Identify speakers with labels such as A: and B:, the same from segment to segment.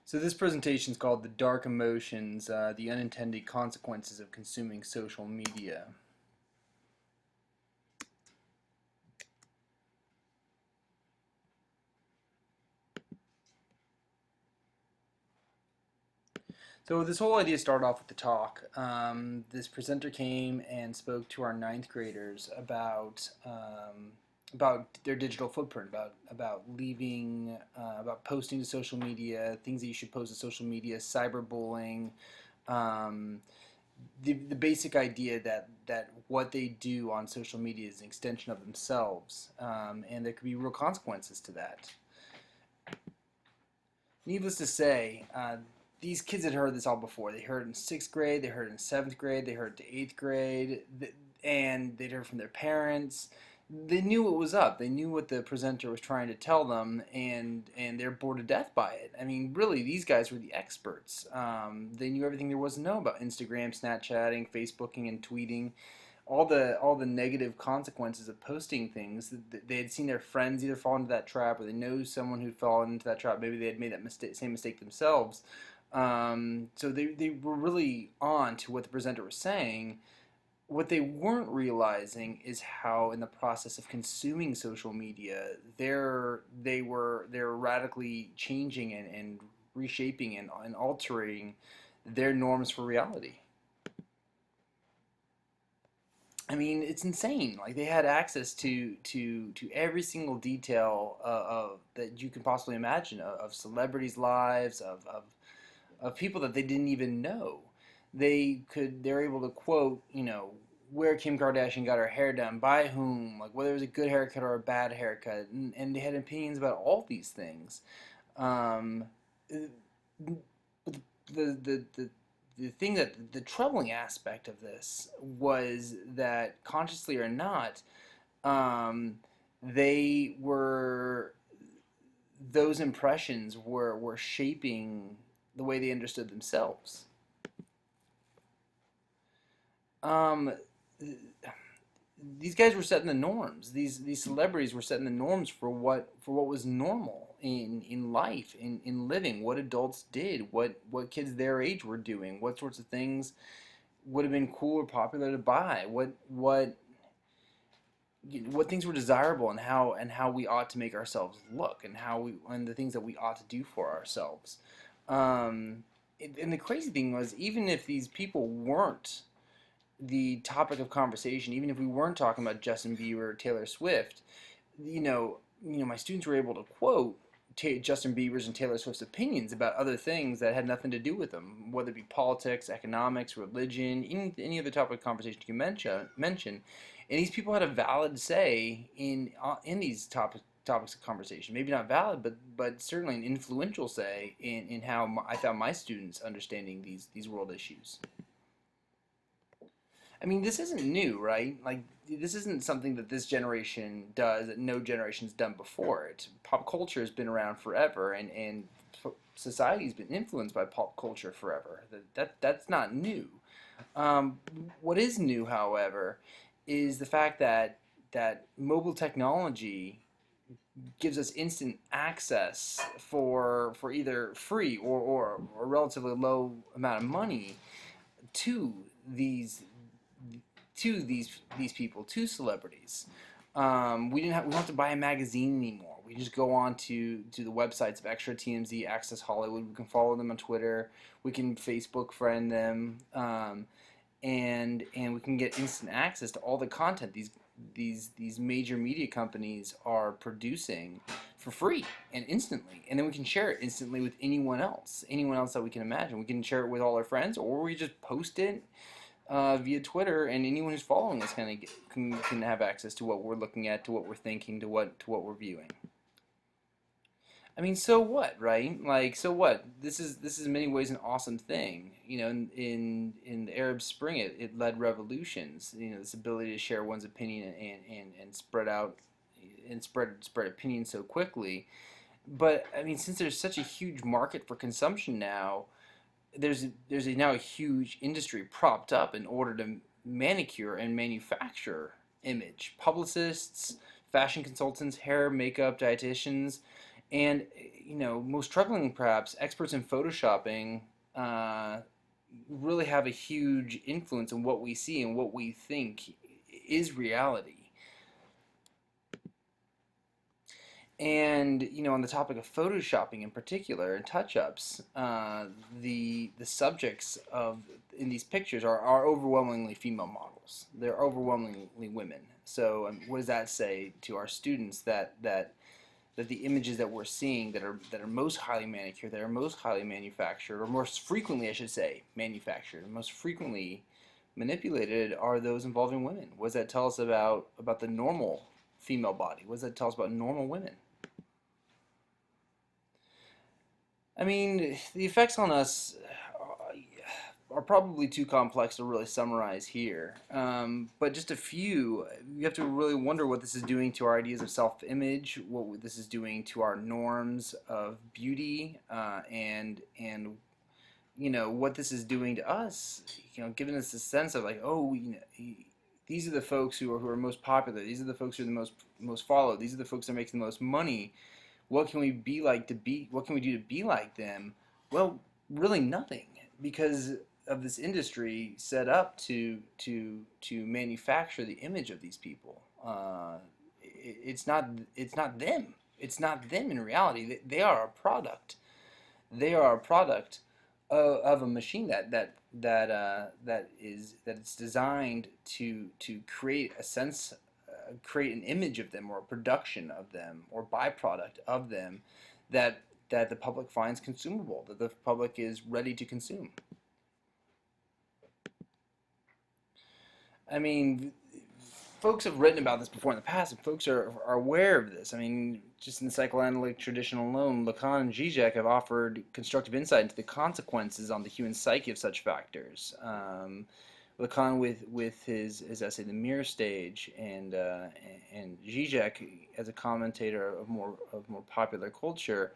A: So this presentation is called "The Dark Emotions: The Unintended Consequences of Consuming Social Media." So this whole idea started off with the talk. This presenter came and spoke to our ninth graders about their digital footprint, about leaving, about posting to social media, things that you should post to social media, cyberbullying, um, the basic idea that what they do on social media is an extension of themselves, and there could be real consequences to that. Needless to say, these kids had heard this all before. They heard it in sixth grade, they heard it in seventh grade, they heard it in eighth grade, and they'd heard from their parents. They knew what was up. They knew what the presenter was trying to tell them, and they're bored to death by it. I mean, really, these guys were the experts. They knew everything there was to know about Instagram, Snapchatting, Facebooking, and tweeting, all the negative consequences of posting things. They had seen their friends either fall into that trap, or they know someone who'd fallen into that trap. Maybe they had made that same mistake themselves. So they were really on to what the presenter was saying. What they weren't realizing is how, in the process of consuming social media, they're radically changing and reshaping and altering their norms for reality. I mean, it's insane. Like they had access to every single detail of that you can possibly imagine of celebrities' lives, of people that they didn't even know. They're able to quote, where Kim Kardashian got her hair done, by whom, like whether it was a good haircut or a bad haircut, and they had opinions about all these things. Um, but the thing that the troubling aspect of this was that, consciously or not, um, they were those impressions were shaping the way they understood themselves. Um, these guys were setting the norms. These celebrities were setting the norms for what was normal in life, in living, what adults did, what kids their age were doing, what sorts of things would have been cool or popular to buy, what things were desirable, and how we ought to make ourselves look, and the things that we ought to do for ourselves. Um, and the crazy thing was, even if these people weren't the topic of conversation, even if we weren't talking about Justin Bieber or Taylor Swift, my students were able to quote Justin Bieber's and Taylor Swift's opinions about other things that had nothing to do with them, whether it be politics, economics, religion, any other topic of conversation you can mention. And these people had a valid say in these topics of conversation. Maybe not valid, but certainly an influential say in how I found my students understanding these world issues. I mean, this isn't new, right? Like, this isn't something that this generation does that no generation's done before it. Pop culture has been around forever, and society's been influenced by pop culture forever. That's not new. Um, what is new, however, is the fact that mobile technology gives us instant access for either free or a relatively low amount of money to these these people, to celebrities. We don't have to buy a magazine anymore. We just go on to the websites of Extra, TMZ, Access Hollywood. We can follow them on Twitter. We can Facebook friend them, and we can get instant access to all the content these major media companies are producing for free and instantly. And then we can share it instantly with anyone else that we can imagine. We can share it with all our friends, or we just post it via Twitter, and anyone who's following us can have access to what we're looking at, to what we're thinking, to what we're viewing. I mean, so what, right? Like, so what? This is in many ways an awesome thing. In the Arab Spring, it led revolutions. This ability to share one's opinion and spread out and spread opinion so quickly. But I mean, since there's such a huge market for consumption now, now a huge industry propped up in order to manicure and manufacture image. Publicists, fashion consultants, hair, makeup, dietitians, and most troubling perhaps, experts in photoshopping uh, really have a huge influence on what we see and what we think is reality. And on the topic of photoshopping in particular and touch-ups, the subjects of in these pictures are overwhelmingly female models. They're overwhelmingly women. So what does that say to our students, that the images that we're seeing that are most highly manicured, that are most highly manufactured, or most frequently, I should say, manufactured, and most frequently manipulated, are those involving women? What does that tell us about the normal female body? What does that tell us about normal women? I mean, the effects on us are probably too complex to really summarize here. But just a few, you have to really wonder what this is doing to our ideas of self-image, what this is doing to our norms of beauty, and what this is doing to us. Giving us a sense of like, oh, these are the folks who are most popular. These are the folks who are the most followed. These are the folks that are making the most money. What can we be like to be? What can we do to be like them? Well, really nothing, because of this industry set up to manufacture the image of these people. It's not them. It's not them in reality. They are a product. They are a product of a machine that is designed to create a sense, create an image of them, or a production of them, or byproduct of them, that the public finds consumable, that the public is ready to consume. I mean, folks have written about this before in the past, and folks are aware of this. I mean, just in the psychoanalytic tradition alone, Lacan and Zizek have offered constructive insight into the consequences on the human psyche of such factors. Lacan with his essay "The Mirror Stage," and Zizek as a commentator of more popular culture.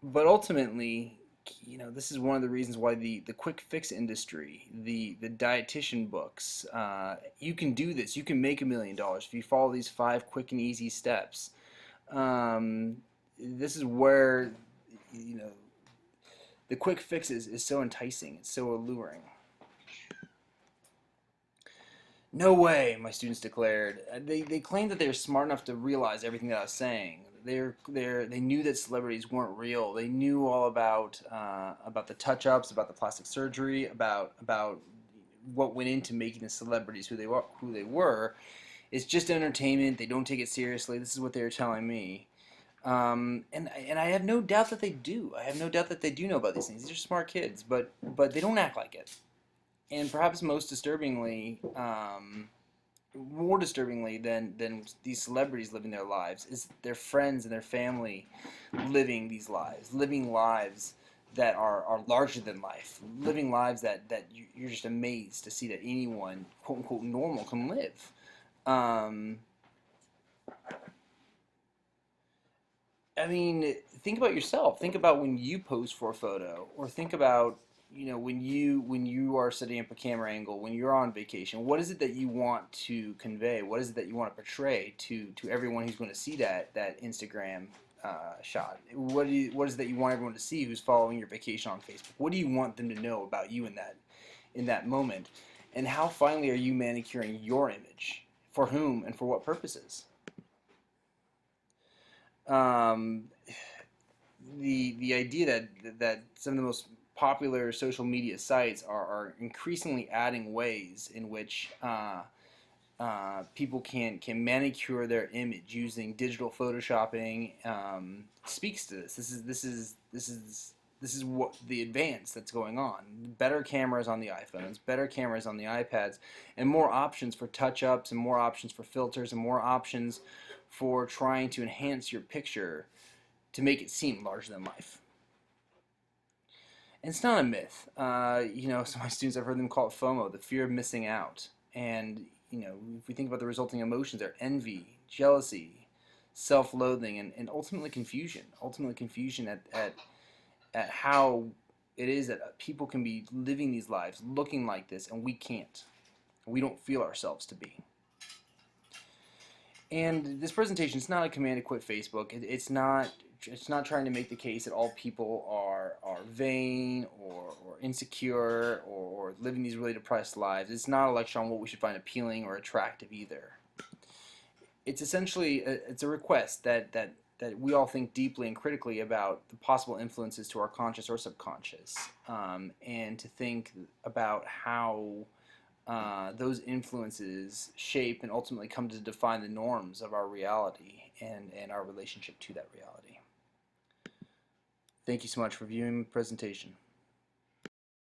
A: But ultimately, this is one of the reasons why the quick fix industry, the dietitian books, you can do this. You can make $1 million if you follow these 5 quick and easy steps. Um, this is where you know the quick fix is so enticing. It's so alluring. No way, my students declared. They claimed that they were smart enough to realize everything that I was saying. They knew that celebrities weren't real. They knew all about the touch-ups, about the plastic surgery, about what went into making the celebrities who they were. It's just entertainment. They don't take it seriously. This is what they were telling me. And I have no doubt that they do. I have no doubt that they do know about these things. These are smart kids, but they don't act like it. And perhaps most disturbingly, more disturbingly than these celebrities living their lives, is their friends and their family living lives that are larger than life, living lives that you're just amazed to see that anyone, quote unquote, normal can live. Um, I mean, think about yourself. Think about when you pose for a photo, or think about when you are setting up a camera angle, when you're on vacation. What is it that you want to convey? What is it that you want to portray to everyone who's going to see that Instagram shot? What is it that you want everyone to see who's following your vacation on Facebook? What do you want them to know about you in that moment? And how finally are you manicuring your image? For whom and for what purposes? um, the idea that some of the most popular social media sites are increasingly adding ways in which people can manicure their image using digital photoshopping, speaks to this. This is what the advance that's going on. Better cameras on the iPhones, better cameras on the iPads, and more options for touch-ups, and more options for filters, and more options for trying to enhance your picture to make it seem larger than life. And it's not a myth. Some of my students, I've heard them call it FOMO, the fear of missing out. And if we think about the resulting emotions, they're envy, jealousy, self-loathing, and ultimately confusion. Ultimately confusion at how it is that people can be living these lives, looking like this, and we can't. We don't feel ourselves to be. And this presentation is not a command to quit Facebook. It's not it's not trying to make the case that all people are vain or insecure or living these really depressed lives. It's not a lecture on what we should find appealing or attractive either. It's essentially it's a request that we all think deeply and critically about the possible influences to our conscious or subconscious, and to think about how those influences shape and ultimately come to define the norms of our reality and our relationship to that reality. Thank you so much for viewing the presentation.